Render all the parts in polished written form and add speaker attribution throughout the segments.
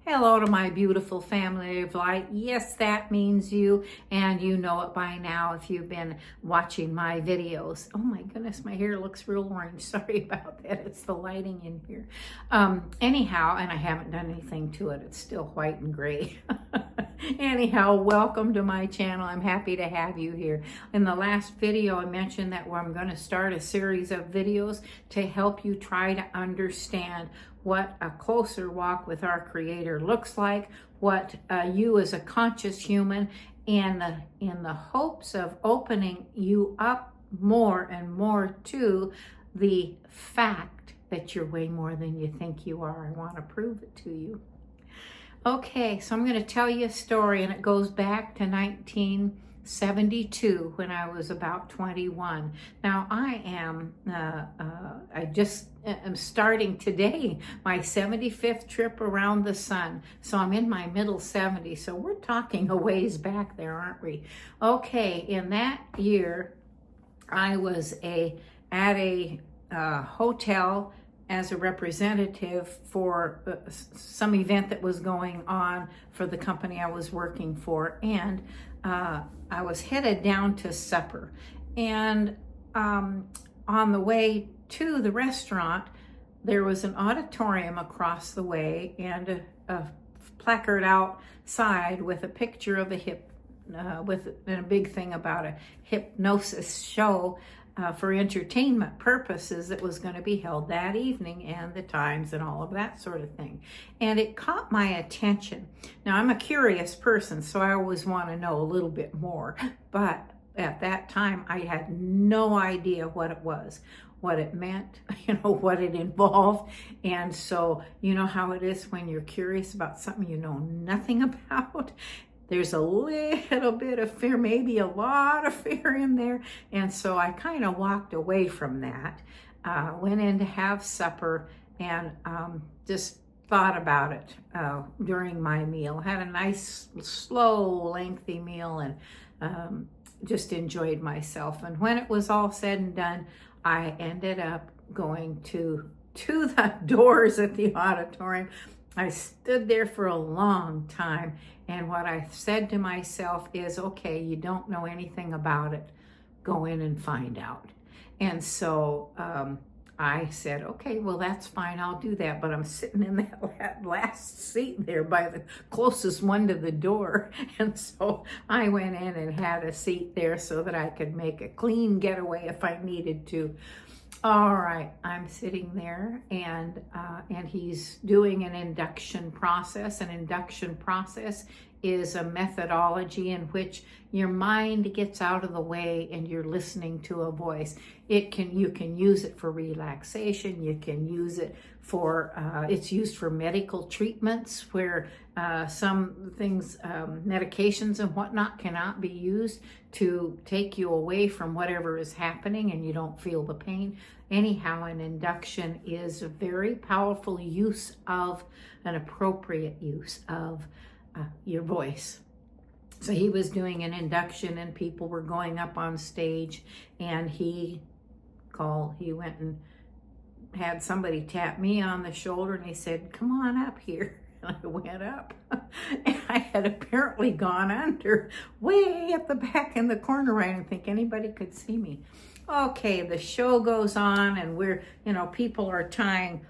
Speaker 1: Hello to my beautiful family of light. Yes, that means you, and you know it by now if you've been watching my videos. Oh my goodness, my hair looks real orange. Sorry about that. It's the lighting in here. Anyhow, and I haven't done anything to it. It's still white and gray. Anyhow, welcome to my channel. I'm happy to have you here. In the last video, I mentioned that I'm going to start a series of videos to help you try to understand what a closer walk with our Creator looks like, what you as a conscious human, in the hopes of opening you up more and more to the fact that you're way more than you think you are. I want to prove it to you. Okay, so I'm going to tell you a story, and it goes back to 1972 when I was about 21. Now I am, I'm starting today my 75th trip around the sun. So I'm in my middle 70s. So we're talking a ways back there, aren't we? Okay, in that year, I was at a hotel as a representative for some event that was going on for the company I was working for, and I was headed down to supper. And on the way to the restaurant, there was an auditorium across the way and a placard outside with a picture of a a big thing about a hypnosis show for entertainment purposes that was going to be held that evening, and the times and all of that sort of thing. And it caught my attention. Now, I'm a curious person, so I always want to know a little bit more. But at that time, I had no idea what it was, what it meant, what it involved. And so, you know how it is when you're curious about something you know nothing about? There's a little bit of fear, maybe a lot of fear in there. And so I kind of walked away from that, went in to have supper, and just thought about it during my meal. Had a nice, slow, lengthy meal, and just enjoyed myself. And when it was all said and done, I ended up going to the doors at the auditorium. I stood there for a long time, and what I said to myself is, okay, you don't know anything about it. Go in and find out. And so I said, okay, well, that's fine. I'll do that. But I'm sitting in that last seat there by the closest one to the door. And so I went in and had a seat there so that I could make a clean getaway if I needed to. All right, I'm sitting there, and he's doing an induction process. An induction process is a methodology in which your mind gets out of the way and you're listening to a voice. You can use it for relaxation. You can use it for, it's used for medical treatments where some things, medications and whatnot cannot be used to take you away from whatever is happening and you don't feel the pain. Anyhow, an induction is a very powerful use of, an appropriate use of your voice. So he was doing an induction and people were going up on stage, and he went and had somebody tap me on the shoulder, and he said, "Come on up here." And I went up, and I had apparently gone under way at the back in the corner. I didn't think anybody could see me. Okay, the show goes on, and people are tying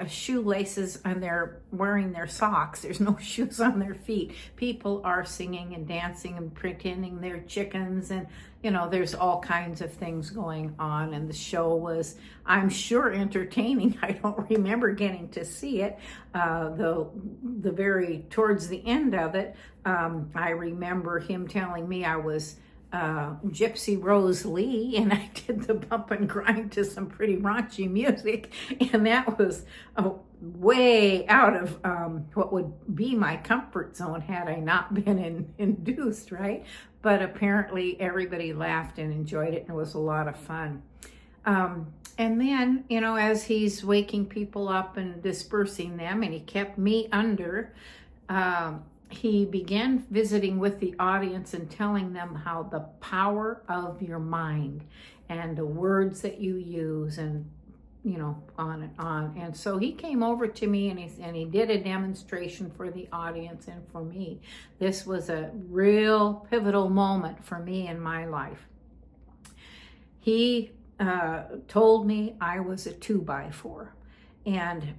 Speaker 1: shoelaces, and they're wearing their socks. There's no shoes on their feet. People are singing and dancing and pretending they're chickens, and there's all kinds of things going on. And the show was, I'm sure, entertaining. I don't remember getting to see it. The very towards the end of it, I remember him telling me I was Gypsy Rose Lee, and I did the bump and grind to some pretty raunchy music, and that was way out of what would be my comfort zone had I not been induced, right? But apparently everybody laughed and enjoyed it, and it was a lot of fun. And then, as he's waking people up and dispersing them, and he kept me under, he began visiting with the audience and telling them how the power of your mind and the words that you use and on and on. And so he came over to me and he did a demonstration for the audience and for me. This was a real pivotal moment for me in my life. He told me I was a 2x4 and,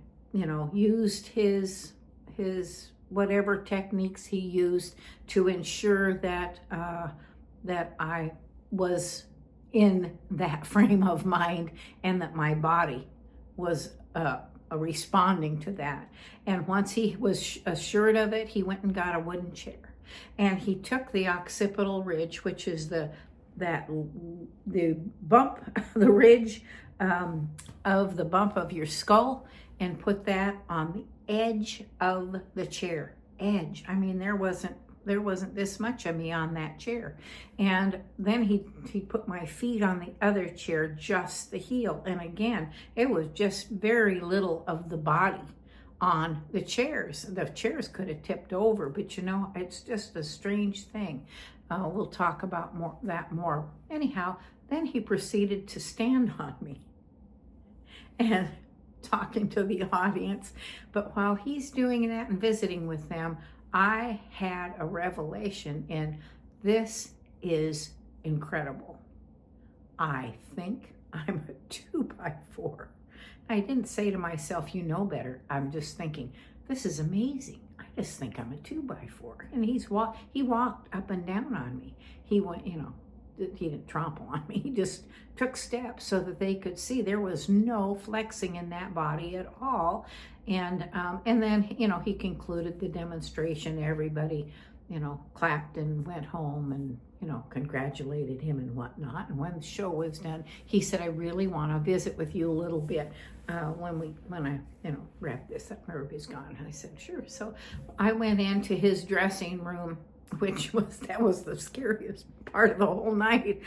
Speaker 1: used his whatever techniques he used to ensure that that I was in that frame of mind and that my body was responding to that. And once he was assured of it, he went and got a wooden chair. And he took the occipital ridge, which is the bump, the ridge of the bump of your skull, and put that on the edge of the chair. Edge. I mean, there wasn't this much of me on that chair. And then he put my feet on the other chair, just the heel. And again, it was just very little of the body on the chairs. The chairs could have tipped over, but it's just a strange thing. We'll talk about that more. Anyhow, then he proceeded to stand on me and talking to the audience. But while he's doing that and visiting with them, I had a revelation, and this is incredible. I think I'm a 2x4. I didn't say to myself, you know better. I'm just thinking, this is amazing. I just think I'm a 2x4. And he walked up and down on me. He went, he didn't trample on me. He just took steps so that they could see there was no flexing in that body at all. And then, he concluded the demonstration. Everybody, clapped and went home and, congratulated him and whatnot. And when the show was done, he said, I really want to visit with you a little bit when I wrap this up. Everybody's gone. And I said, sure. So I went into his dressing room, that was the scariest part of the whole night.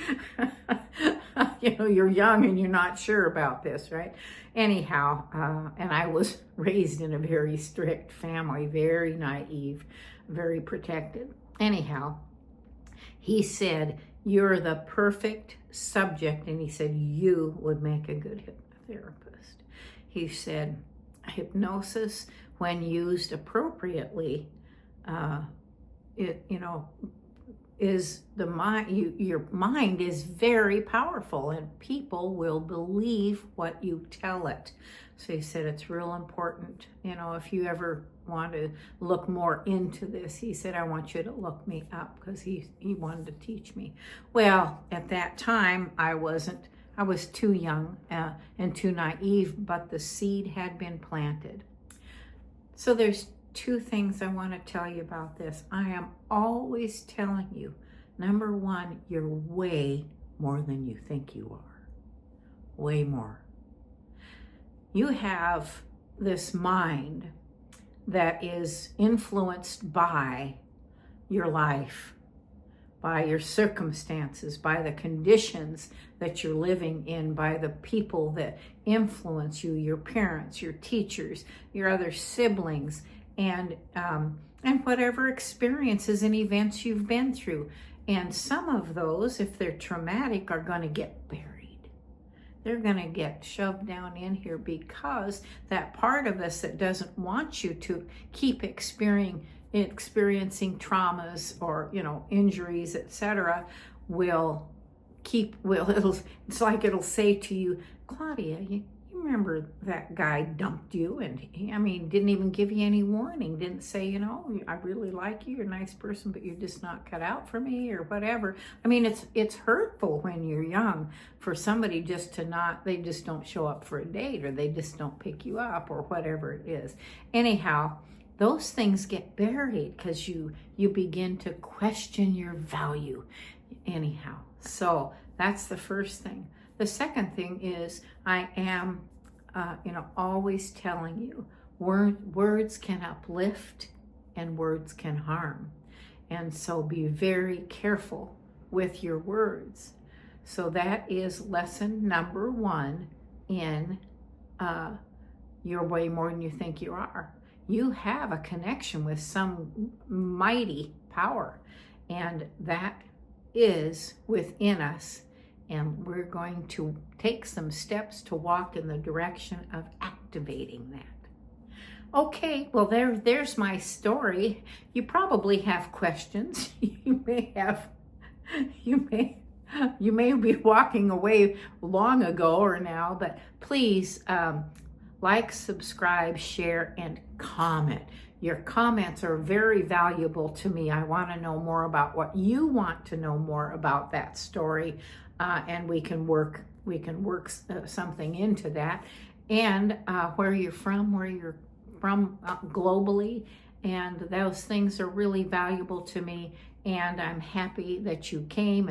Speaker 1: You're young and you're not sure about this, right? Anyhow, and I was raised in a very strict family, very naive, very protected. Anyhow, he said, you're the perfect subject. And he said, you would make a good hypnotherapist. He said, hypnosis, when used appropriately, is the mind. Your mind is very powerful, and people will believe what you tell it. So he said it's real important. If you ever want to look more into this, he said, I want you to look me up, because he wanted to teach me. Well, at that time, I was too young and too naive, but the seed had been planted. So there's two things I want to tell you about this. I am always telling you, number one, you're way more than you think you are. Way more. You have this mind that is influenced by your life, by your circumstances, by the conditions that you're living in, by the people that influence you, your parents, your teachers, your other siblings, and whatever experiences and events you've been through. And some of those, if they're traumatic, are going to get buried. They're going to get shoved down in here, because that part of us that doesn't want you to keep experiencing traumas or injuries, etc., it's like it'll say to you, Claudia, you remember that guy dumped you, and didn't even give you any warning, didn't say, I really like you, you're a nice person, but you're just not cut out for me, or whatever. It's hurtful when you're young for somebody just they just don't show up for a date, or they just don't pick you up, or whatever it is. Anyhow, those things get buried because you begin to question your value. Anyhow, so that's the first thing. The second thing is, I am always telling you, words can uplift and words can harm. And so be very careful with your words. So that is lesson number one in you're way more than you think you are. You have a connection with some mighty power, and that is within us. and we're going to take some steps to walk in the direction of activating that. Okay, well, there's my story. You probably have questions. You may be walking away long ago or now, but please like, subscribe, share, and comment. Your comments are very valuable to me. I want to know more about what you want to know more about that story, and we can work something into that, and where you're from globally, and those things are really valuable to me, and I'm happy that you came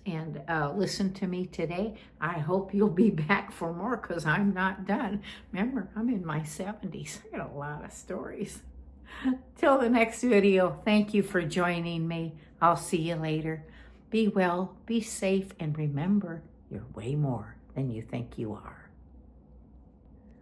Speaker 1: and listened to me today. I hope you'll be back for more, because I'm not done. Remember, I'm in my 70s. I got a lot of stories. Till the next video, thank you for joining me. I'll see you later. Be well, be safe, and remember, you're way more than you think you are.